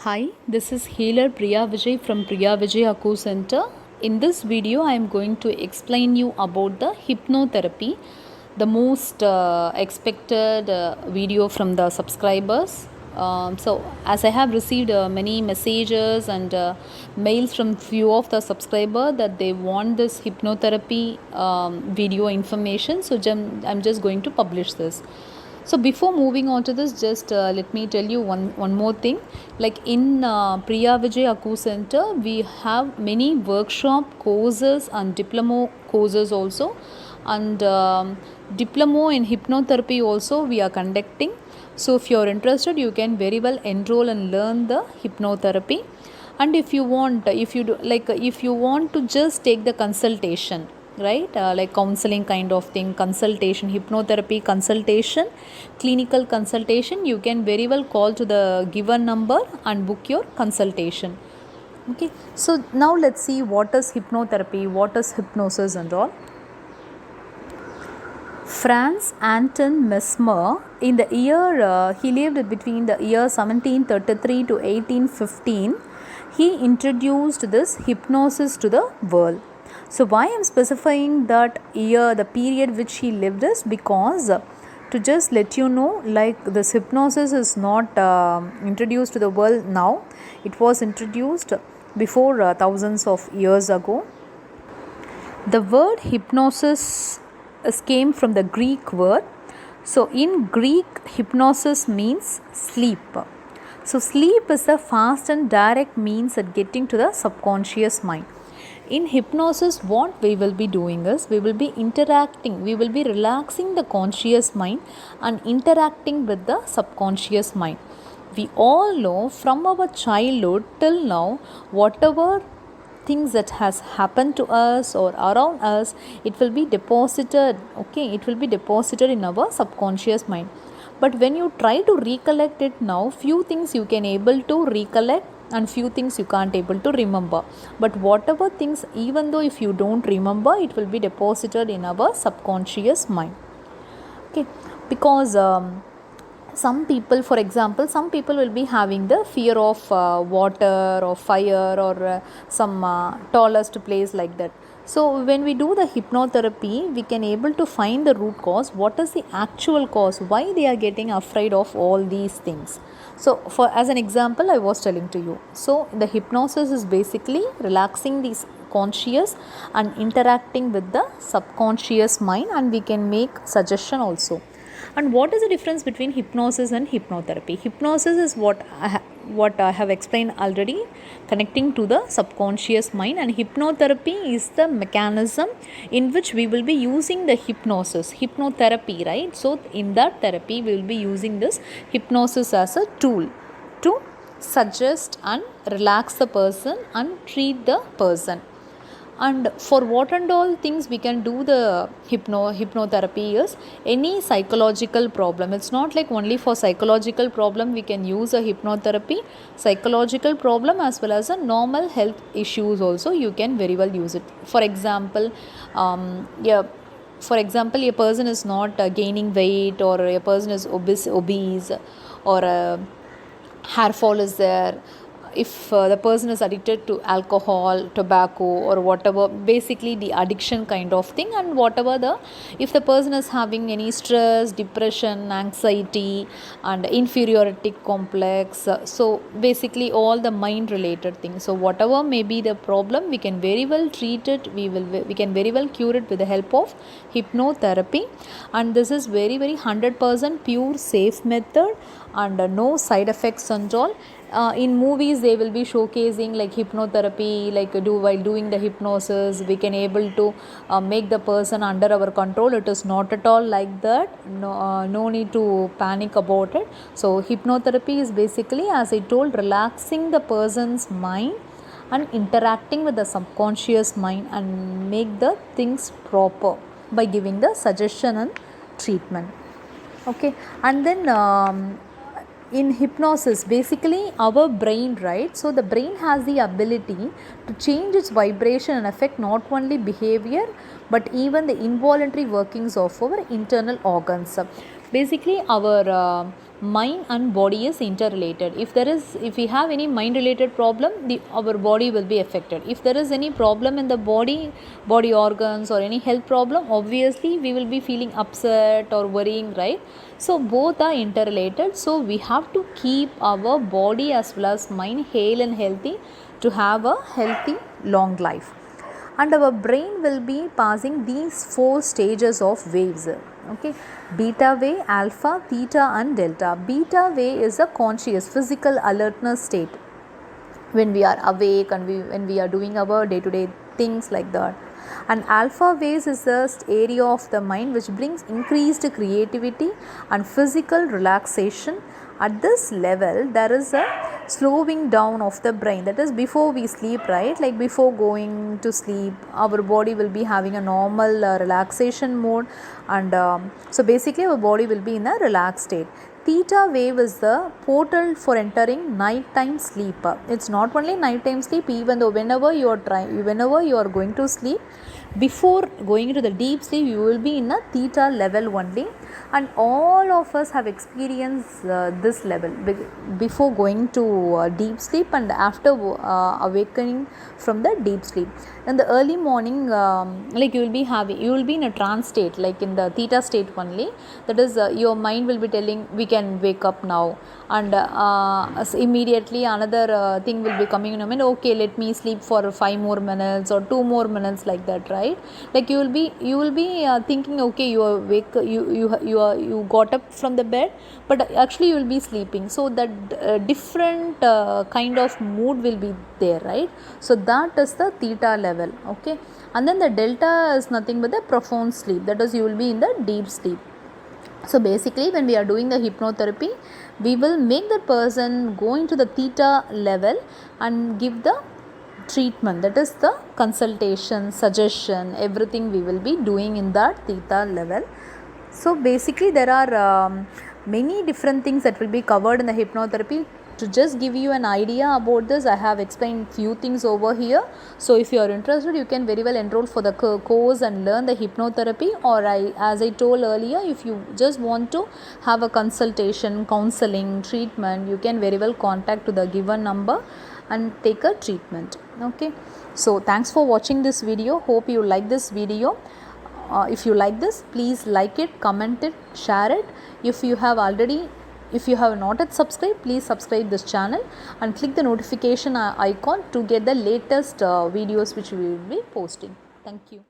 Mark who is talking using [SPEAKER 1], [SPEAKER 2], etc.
[SPEAKER 1] Hi, this is healer Priya Vijay from Priya Vijay Aku Center. In this video, I am going to explain you about the hypnotherapy, the most expected video from the subscribers. As I have received many messages and mails from few of the subscriber that they want this hypnotherapy video information, I'm just going to publish this. So before moving on to this, just let me tell you one more thing. Like in Priya Vijay Aku Center, we have many workshop courses and diploma courses also, and diploma in hypnotherapy also we are conducting. So if you are interested, you can very well enroll and learn the hypnotherapy. And if you want, if you want to just take the consultation, right, like counseling kind of thing, consultation, hypnotherapy consultation, clinical consultation, you can very well call to the given number and book your consultation. Okay, so now let's see what is hypnotherapy, what is hypnosis and all. Franz Anton Mesmer, in the year he lived between the year 1733 to 1815, he introduced this hypnosis to the world. So why I am specifying that year, the period which he lived is because to just let you know, like this hypnosis is not introduced to the world now. It was introduced before thousands of years ago. The word hypnosis came from the Greek word. So in Greek, hypnosis means sleep. So sleep is a fast and direct means at getting to the subconscious mind. In hypnosis, what we will be doing is we will be interacting, we will be relaxing the conscious mind and interacting with the subconscious mind. We all know from our childhood till now, whatever things that has happened to us or around us, it will be deposited, okay, it will be deposited in our subconscious mind. But when you try to recollect it now, few things you can able to recollect and few things you can't able to remember. But whatever things, even though if you don't remember, it will be deposited in our subconscious mind. Okay, because some people, for example, some people will be having the fear of water or fire or some tallest place like that. So when we do the hypnotherapy, we can able to find the root cause, what is the actual cause, why they are getting afraid of all these things. So for as an example I was telling to you, so the hypnosis is basically relaxing these conscious and interacting with the subconscious mind, and we can make suggestion also. And what is the difference between hypnosis and hypnotherapy? Hypnosis is what I have explained already, connecting to the subconscious mind, and hypnotherapy is the mechanism in which we will be using the hypnotherapy, right? So in that therapy we will be using this hypnosis as a tool to suggest and relax the person and treat the person. And for what and all things we can do the hypnotherapy is any psychological problem. It's not like only for psychological problem we can use a hypnotherapy. Psychological problem as well as a normal health issues also you can very well use it. For example, a person is not gaining weight, or a person is obese, or hair fall is there, if the person is addicted to alcohol, tobacco, or whatever, basically the addiction kind of thing, and whatever the, if the person is having any stress, depression, anxiety and inferiority complex, so basically all the mind related things. So whatever may be the problem, we can very well treat it, we can very well cure it with the help of hypnotherapy. And this is very 100% pure safe method, and no side effects and all. In movies they will be showcasing like hypnotherapy, like while doing the hypnosis we can able to make the person under our control. It is not at all like that. No need to panic about it. So hypnotherapy is basically, as I told, relaxing the person's mind and interacting with the subconscious mind and make the things proper by giving the suggestion and treatment. Okay, and then in hypnosis, basically our brain, right? So the brain has the ability to change its vibration and affect not only behavior but even the involuntary workings of our internal organs. Basically our mind and body is interrelated. If we have any mind related problem, our body will be affected. If there is any problem in the body organs or any health problem, obviously we will be feeling upset or worrying, right? So both are interrelated. So we have to keep our body as well as mind hale and healthy to have a healthy long life. And our brain will be passing these 4 stages of waves. Okay, beta wave, alpha, theta and delta. Beta wave is a conscious physical alertness state when we are awake and when we are doing our day to day things like that. And alpha waves is the area of the mind which brings increased creativity and physical relaxation. At this level there is a slowing down of the brain, that is before we sleep, right? Like before going to sleep our body will be having a normal relaxation mode, and so basically our body will be in a relaxed state. Theta wave is the portal for entering nighttime sleep. It's not only nighttime sleep, even though whenever you are going to sleep, before going into the deep sleep you will be in a theta level only. And all of us have experienced this level before going to deep sleep and after awakening from the deep sleep. In the early morning, like you will be in a trance state, like in the theta state only. That is your mind will be telling we can wake up now, and immediately another thing will be coming in your mind. Okay, let me sleep for 5 more minutes or 2 more minutes, like that, right? Like you will be thinking, okay, you are awake, you got up from the bed, but actually you will be sleeping. So that different kind of mood will be there, right? So that is the theta level. Okay, and then the delta is nothing but the profound sleep, that is you will be in the deep sleep. So basically when we are doing the hypnotherapy, we will make the person go into the theta level and give the treatment, that is the consultation, suggestion, everything we will be doing in that theta level. So basically there are many different things that will be covered in the hypnotherapy. To just give you an idea about this, I have explained few things over here. So if you are interested, you can very well enroll for the course and learn the hypnotherapy, or as I told earlier, if you just want to have a consultation, counseling, treatment, you can very well contact to the given number and take a treatment. Okay, so thanks for watching this video. Hope you like this video. If you like this, please like it, comment it, share it. If you have not yet subscribed, please subscribe this channel and click the notification icon to get the latest videos which we will be posting. Thank you.